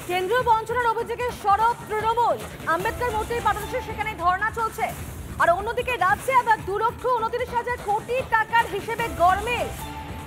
কেন্দ্রীয় বঞ্চনার অভিযোগে সরব তৃণমূল, আম্বেদকর মূর্তির পাদদেশে সেখানে ধর্ণা চলছে। আর অন্যদিকে রাজ্যে আবার 2,29,000 কোটি টাকার হিসেবে গরমিল।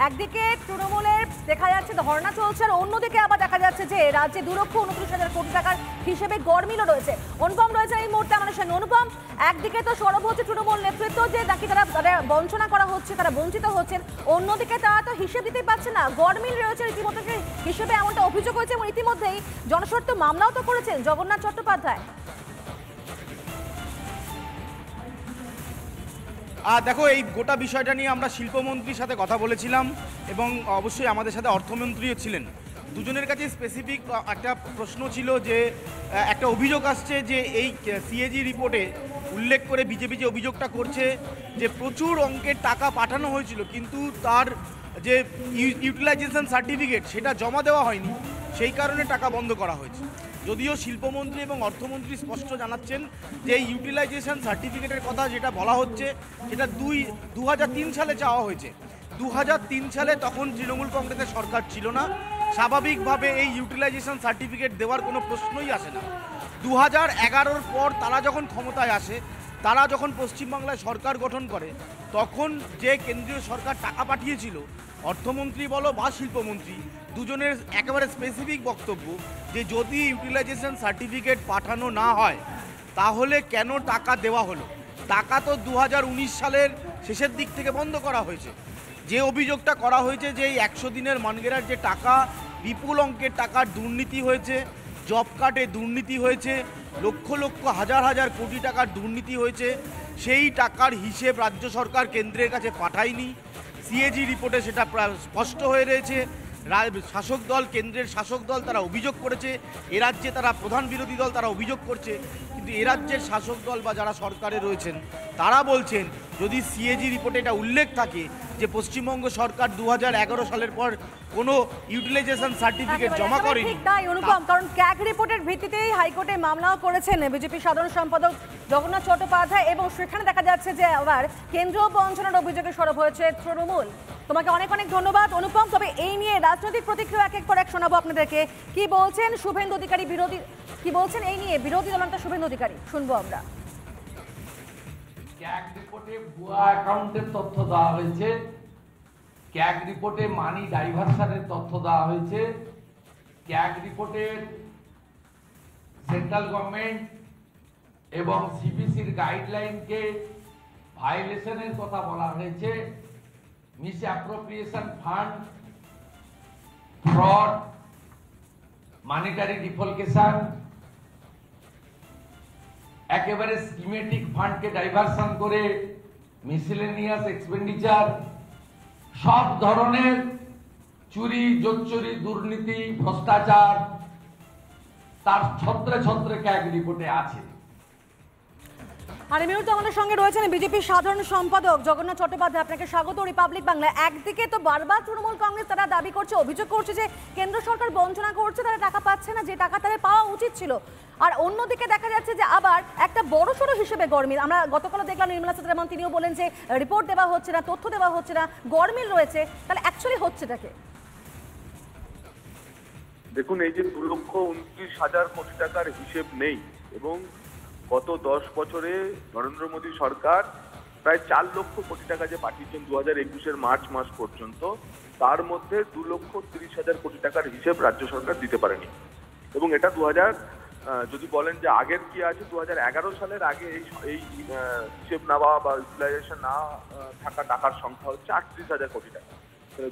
একদিকে তৃণমূলের দেখা যাচ্ছে ধর্ণা চলছে, আর অন্যদিকে আবার দেখা যাচ্ছে যে রাজ্যে 2,29,000 কোটি টাকার হিসেবে গরমিলও রয়েছে। অনুপম রয়েছে এই মুহূর্তে আমাদের সঙ্গে। অনুপম, একদিকে তো সরব হচ্ছে তৃণমূল নেতৃত্ব যে নাকি তারা বঞ্চনা করা হচ্ছে, তারা বঞ্চিত হচ্ছেন, অন্যদিকে তারা তো হিসেব দিতেই পারছে না, গরমিল রয়েছে রীতিমতো হিসেবে, এমনটা অভিযোগ হয়েছে। এবং ইতিমধ্যেই জনস্বার্থ মামলাও তো করেছেন জগন্নাথ চট্টোপাধ্যায়। দেখো, এই গোটা বিষয়টা নিয়ে আমরা শিল্পমন্ত্রীর সাথে কথা বলেছিলাম এবং অবশ্যই আমাদের সাথে অর্থমন্ত্রীও ছিলেন। দুজনের কাছে স্পেসিফিক একটা প্রশ্ন ছিল যে একটা অভিযোগ আসছে যে এই সিএজি রিপোর্টে উল্লেখ করে বিজেপি যে অভিযোগটা করছে যে প্রচুর অঙ্কের টাকা পাঠানো হয়েছিল, কিন্তু তার যে ইউটিলাইজেশন সার্টিফিকেট সেটা জমা দেওয়া হয়নি, সেই কারণে টাকা বন্ধ করা হয়েছে। যদিও শিল্পমন্ত্রী এবং অর্থমন্ত্রী স্পষ্ট জানাচ্ছেন যে এই ইউটিলাইজেশন সার্টিফিকেটের কথা যেটা বলা হচ্ছে সেটা 2003 সালে চাওয়া হয়েছে। 2003 সালে তখন তৃণমূল কংগ্রেসের সরকার ছিল না, স্বাভাবিকভাবে এই ইউটিলাইজেশন সার্টিফিকেট দেওয়ার কোনো প্রশ্নই আসে না। 2011-র পর তারা যখন ক্ষমতায় আসে, তারা যখন পশ্চিমবাংলায় সরকার গঠন করে, তখন যে কেন্দ্রীয় সরকার টাকা পাঠিয়েছিল, অর্থমন্ত্রী বলো বা শিল্পমন্ত্রী, দুজনের একেবারে স্পেসিফিক বক্তব্য যে যদি ইউটিলাইজেশন সার্টিফিকেট পাঠানো না হয় তাহলে কেন টাকা দেওয়া হলো। টাকা তো 2019 সালের শেষের দিক থেকে বন্ধ করা হয়েছে। যে অভিযোগটা করা হয়েছে যে এই 100 দিনের মানগেরার যে টাকা, বিপুল অঙ্কের টাকার দুর্নীতি হয়েছে, জব কার্ডে দুর্নীতি হয়েছে, লক্ষ লক্ষ হাজার হাজার কোটি টাকার দুর্নীতি হয়েছে, সেই টাকার হিসেব রাজ্য সরকার কেন্দ্রের কাছে পাঠায়নি। সিএজি রিপোর্টে সেটা স্পষ্ট হয়ে রয়েছে। শাসক দল, কেন্দ্রের শাসক দল, তারা অভিযোগ করেছে, এ রাজ্যে তারা প্রধান বিরোধী দল, তারা অভিযোগ করছে, কিন্তু এ রাজ্যের শাসক দল বা যারা সরকারে রয়েছেন তারা বলছেন যদি সিএজি রিপোর্টে এটা উল্লেখ থাকে যে পশ্চিমবঙ্গ সরকার 2011 সালের পর কোনো ইউটিলাইজেশন সার্টিফিকেট জমা করেনি। তাই অনুপম, কারণ ক্যাগ রিপোর্টের ভিত্তিতেই হাইকোর্টে মামলাও করেছেন বিজেপি সাধারণ সম্পাদক জগন্নাথ চট্টোপাধ্যায়, এবং সেখানে দেখা যাচ্ছে যে আবার কেন্দ্রীয় বঞ্চনার অভিযোগে সরব হয়েছে তৃণমূল। তোমাকে অনেক অনেক ধন্যবাদ অনুপম। তবে এই নিয়ে রাজনৈতিক প্রতিক্রিয়া এক এক করে শোনাবো আপনাদেরকে। কি বলছেন শুভেন্দু অধিকারী, কি বলছেন এই নিয়ে বিরোধী দলনেতা শুভেন্দু অধিকারী, শুনবো আমরা। ক্যাগ রিপোর্টে ভুয়া অ্যাকাউন্টের তথ্য দেওয়া হয়েছে, ক্যাগ রিপোর্টে মানি ডাইভারশনের তথ্য দেওয়া হয়েছে, ক্যাগ রিপোর্টের সেন্ট্রাল গভর্নমেন্ট এবং সিবিসির গাইডলাইনকে ভায়োলেশনের কথা বলা হয়েছে, misappropriation fund, fraud, monetary defalcation, একেবারে স্কিমেটিক ফান্ডকে ডাইভারশন করে মিসেলেনিয়াস এক্সপেন্ডিচার, সব ধরনের চুরি, জোচ্চুরি, দুর্নীতি, ভ্রষ্টাচার তার ছত্রে ছত্রে ক্যাগ রিপোর্টে আছে। আর এই মুহূর্তে আমাদের সঙ্গে রয়েছেন বিজেপি সাধারণ সম্পাদক জগন্নাথ চট্টোপাধ্যায়। আপনাকে স্বাগত রিপাবলিক বাংলা। একদিকে তো বারবার তৃণমূল কংগ্রেস তারা দাবি করছে, অভিযোগ করছে যে কেন্দ্র সরকার বঞ্চনা করছে, তারা টাকা পাচ্ছে না যে টাকা তাদের পাওয়া উচিত ছিল। আর অন্যদিকে দেখা যাচ্ছে যে আবার একটা বড়সড় হিসেবে গরমিল। আমরা গতকাল দেখলাম নির্মলা সীতারামন, তিনিও বলেন যে রিপোর্ট দেওয়া হচ্ছে না, তথ্য দেওয়া হচ্ছে না, গরমিল রয়েছে। তাহলে অ্যাকচুয়ালি হচ্ছেটাকে দেখুন, এই যে 2,29,000 কোটি টাকার হিসেব নেই, এবং গত 10 বছরে নরেন্দ্র মোদী সরকার প্রায় 4 লক্ষ কোটি টাকা যে পাঠিয়েছেন 2021-এর মার্চ মাস পর্যন্ত, তার মধ্যে 2,30,000 কোটি টাকার হিসেব রাজ্য সরকার দিতে পারেনি। এবং এটা যদি বলেন যে আগের কি আছে, 2011 সালের আগে এই হিসেব নেওয়া বা ইউটিলাইজেশন না থাকা টাকার সংখ্যা হচ্ছে 38,000 কোটি টাকা।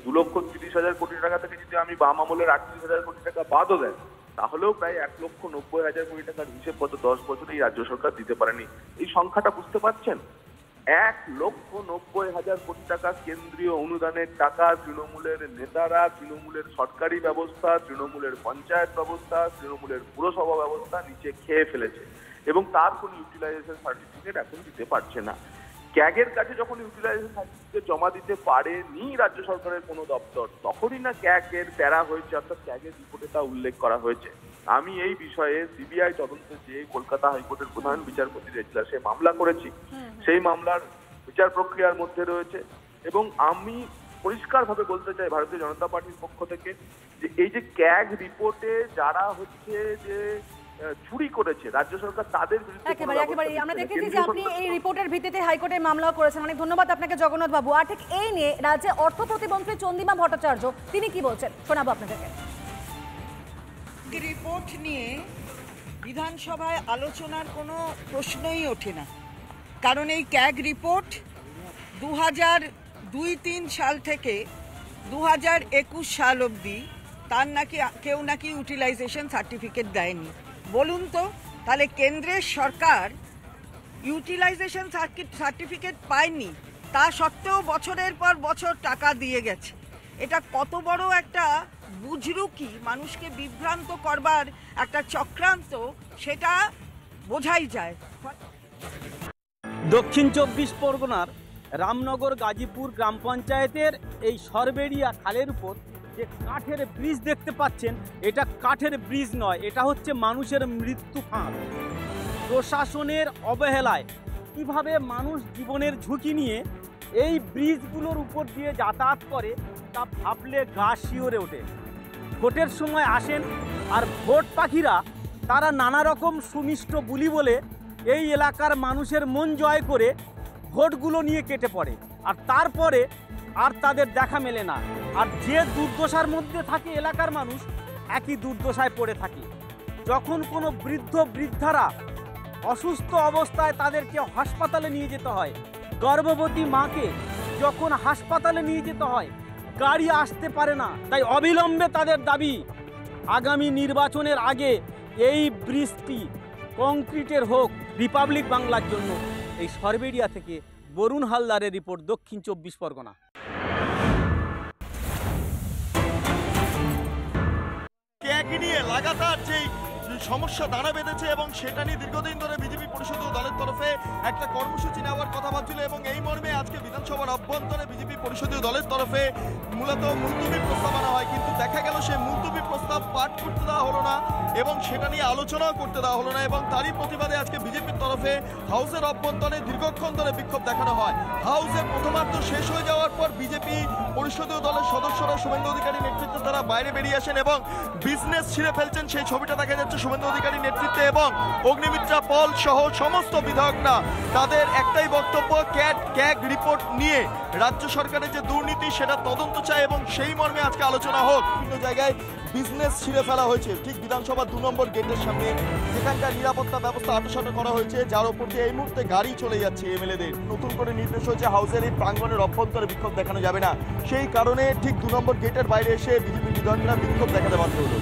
2,30,000 কোটি টাকা থেকে যদি আমি বাম আমলের 38,000 কোটি টাকা বাদও দেন, তাহলেও প্রায় 1,90,000 কোটি টাকার হিসেব গত 10 বছরে এই রাজ্য সরকার দিতে পারেনি। এই সংখ্যাটা বুঝতে পারছেন? 1,90,000 কোটি টাকা কেন্দ্রীয় অনুদানের টাকা তৃণমূলের নেতারা, তৃণমূলের সরকারি ব্যবস্থা, তৃণমূলের পঞ্চায়েত ব্যবস্থা, তৃণমূলের পুরসভা ব্যবস্থা নিচে খেয়ে ফেলেছে, এবং তার কোনো ইউটিলাইজেশন সার্টিফিকেট এখন দিতে পারছে না। ক্যাগের কাছে যখন ইউটিলাইজেশন সার্টিফিকেট জমা দিতে পারেনি রাজ্য সরকারের কোনো দপ্তর, তখনই না ক্যাগের প্যারা হয়েছে, অর্থাৎ ক্যাগের রিপোর্টে তা উল্লেখ করা হয়েছে। আমি এই বিষয়ে সিবিআই তদন্তে যে কলকাতা হাইকোর্টের প্রধান বিচারপতি এজলাসে মামলা করেছি, সেই মামলার বিচার প্রক্রিয়ার মধ্যে রয়েছে, এবং আমি পরিষ্কারভাবে বলতে চাই ভারতীয় জনতা পার্টির পক্ষ থেকে যে এই যে ক্যাগ রিপোর্টে যারা হচ্ছে যে চুরি করেছে রাজ্য সরকার তাদের বিরুদ্ধে একেবারে আমরা দেখেছি যে আপনি এই রিপোর্টের ভিত্তিতে হাইকোর্টে মামলাও করেছেন। অনেক ধন্যবাদ আপনাকে জগন্নাথ বাবু। আর ঠিক এই নিয়ে রাজ্যের অর্থ প্রতিমন্ত্রী চন্দ্রিমা ভট্টাচার্য তিনি কি বলছেন শোনাবো আপনাদেরকে। রিপোর্ট নিয়ে বিধানসভায় আলোচনার কোনো প্রশ্নই ওঠে না, কারণ এই ক্যাগ রিপোর্ট 2002-03 সাল থেকে 2021 সাল অবধি তার নাকি কেউ ইউটিলাইজেশন সার্টিফিকেট দেয়নি। বলুন তো তাহলে কেন্দ্রের সরকার ইউটিলাইজেশন সার্টিফিকেট পায়নি, তা সত্ত্বেও বছরের পর বছর টাকা দিয়ে গেছে। এটা কত বড় একটা বুজরুকি, মানুষকে বিভ্রান্ত করবার একটা চক্রান্ত, সেটা বোঝাই যায়। দক্ষিণ 24 পরগনার রামনগর গাজীপুর গ্রাম পঞ্চায়েতের এই সরবেড়িয়া খালের উপর যে কাঠের ব্রিজ দেখতে পাচ্ছেন, এটা কাঠের ব্রিজ নয়, এটা হচ্ছে মানুষের মৃত্যু ফাঁদ। প্রশাসনের অবহেলায় কিভাবে মানুষ জীবনের ঝুঁকি নিয়ে এই ব্রিজগুলোর উপর দিয়ে যাতায়াত করে তা ভাবলে গা শিওরে ওঠে। ভোটের সময় আসেন আর ভোট পাখিরা তারা নানা রকম সুমিষ্ট বুলি বলে এই এলাকার মানুষের মন জয় করে ভোটগুলো নিয়ে কেটে পড়ে, আর তারপরে আর তাদের দেখা মেলে না। আর যে দুর্দশার মধ্যে থাকে এলাকার মানুষ, একই দুর্দশায় পড়ে থাকে। যখন কোনো বৃদ্ধারা অসুস্থ অবস্থায় তাদেরকে হাসপাতালে নিয়ে যেতে হয়, গর্ভবতী মাকে যখন হাসপাতালে নিয়ে যেতে হয়, গাড়ি আসতে পারে না। তাই অবিলম্বে তাদের দাবি আগামী নির্বাচনের আগে এই ব্রিজটি কংক্রিটের হোক রিপাবলিক বাংলার জন্য। এই সরবেড়িয়া থেকে বরুণ হালদারের রিপোর্ট, দক্ষিণ 24 পরগনা। ক্যাগ নিয়ে লাগাতার যেই সমস্যা দাঁড়া বেঁধেছে এবং সেটা নিয়ে দীর্ঘদিন ধরে বিজেপি পরিষদীয় দলের তরফে একটা কর্মসূচি নেওয়ার কথা ভাবছিল এবং এই মর্মে আজকে বিধানসভার অভ্যন্তরে বিজেপি পরিষদীয় দলের তরফে মূলত মুলতবি প্রস্তাব আনা হয়, কিন্তু দেখা গেল সেই মুলতবি প্রস্তাব পাঠ করতে দেওয়া হলো না এবং সেটা নিয়ে আলোচনাও করতে দেওয়া হলো না। এবং তারই প্রতিবাদে আজকে বিজেপির তরফে হাউসের অভ্যন্তরে দীর্ঘক্ষণ ধরে বিক্ষোভ দেখানো হয়। হাউসের প্রথমার্ধ শেষ হয়ে যাওয়ার পর বিজেপি পরিষদীয় দলের সদস্যরা শুভেন্দু অধিকারী নেতৃত্বে তারা বাইরে বেরিয়ে আসেন এবং বিজনেস ছিঁড়ে ফেলছেন, সেই ছবিটা দেখা যাচ্ছে শুভেন্দু অধিকারী নেতৃত্বে। এবং অগ্নিমিত্রা পল সহ সমস্ত বিধায়করা তাদের একটাই বক্তব্য, ক্যাগ রিপোর্ট নিয়ে রাজ্য সরকারের যে দুর্নীতি সেটা তদন্ত চায় এবং সেই মর্মে আজকে আলোচনা হোক। বিভিন্ন জায়গায় বিজনেস ছিঁড়ে ফেলা হয়েছে, ঠিক বিধানসভা 2 নম্বর গেটের সামনে যেখানকার নিরাপত্তা ব্যবস্থা আঁটোসাঁটো করা হয়েছে, যার উপর দিয়ে এই মুহূর্তে গাড়ি চলে যাচ্ছে এমএলএদের। নতুন করে নির্দেশ হয়েছে হাউসের এই প্রাঙ্গণের অভ্যন্তরে বিক্ষোভ দেখানো যাবে না, সেই কারণে ঠিক 2 নম্বর গেটের বাইরে এসে বিজেপি বিধায়করা বিক্ষোভ দেখাতে বাধ্য হলো।